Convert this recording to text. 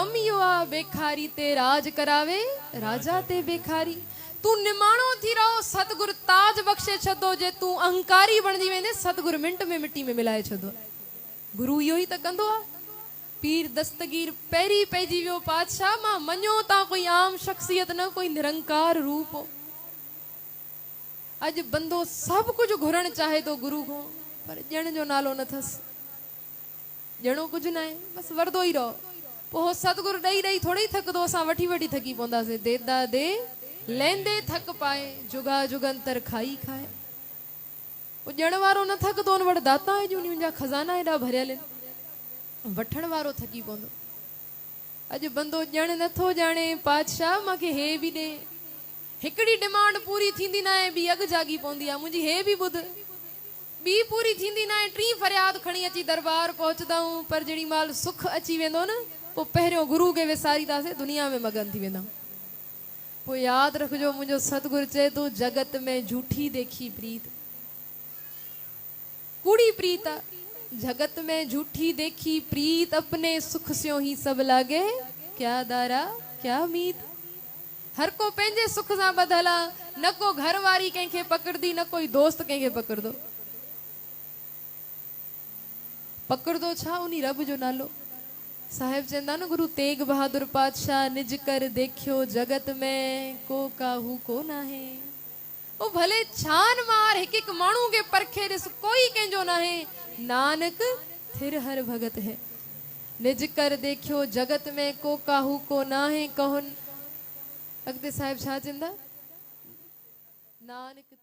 नाम यो आ बेखारी ते राज करावे राजा ते बेखारी। तू निमाणो थी रहो सतगुरु ताज बख्शे छदो, जे तू अहंकारी बनजी वेंदे सतगुरु मिंट में मिट्टी में मिलाए छदो। गुरु यो ही त कंदो आ। पीर दस्तगीर पैरी पैजी वियो पातशाह मां मञो ता कोई आम शख्सियत न, कोई निरंकार रूप हो। अज बंदो सब कुछ घुरण चाहे तो गुरु को, पर ॼण जो नालो न थस। ॼणो कुछ ना है, बस वरदो ही रहो। पो सतगुरु ॾई ॾई थोड़ी ही थकदो, असां वठी वठी थकी पवंदासीं। देदा दे लेंदे थक पाए, जुगा जुगंतर खाई खाए। वो ॼण वारो न थकदो, उन वटि दाता है जो उनजा खजाना एॾा भरियल आहिनि। वठण वारो थकी पवंदो। अॼु बंदो ॼण नथो ॼाणे पातशाह मांखे हे बि ॾे। हिकड़ी डिमांड पूरी थींदी न आहे, ॿी अॻु जागी पवंदी आहे। मुंहिंजी हे बि ॿुध, ॿी पूरी थींदी न आहे, टी फरियाद खणी अची दरबार पहुचदाऊं। पर जेड़ी माल सुख अची वेंदो न, पोइ पहिरियों गुरु खे विसारीदासीं, दुनिया में मगन थी वेंदा। पोइ यादि रखजो, मुंहिंजो सतगुरु चए थो जगत में झूठी देखी प्रीत, कूड़ी प्रीत आ। जगत में झूठी देखी प्रीत, अपने सुख स्यों ही सब लागे, क्या दारा क्या मीत। हर को पंहिंजे सुख सां ॿधल आ, न को घर वारी कंहिंखे पकड़दी, न कोई दोस्त कंहिंखे पकड़दो। पकड़दो छा, उनी रब जो नालो। साहिब चवंदा न गुरु तेग बहादुर पातशाह, निज कर देखियो जगत में को काहू को नाहे। ओ भले छान मार हिक हिक माण्हू के परखे ॾिस, कोई कंहिंजो नाहे। नानक थिर हर भगत है, निज कर देखियो जगत में को काहू को नाहे। कहुन अॻिते साहिब छा चवंदा, नानक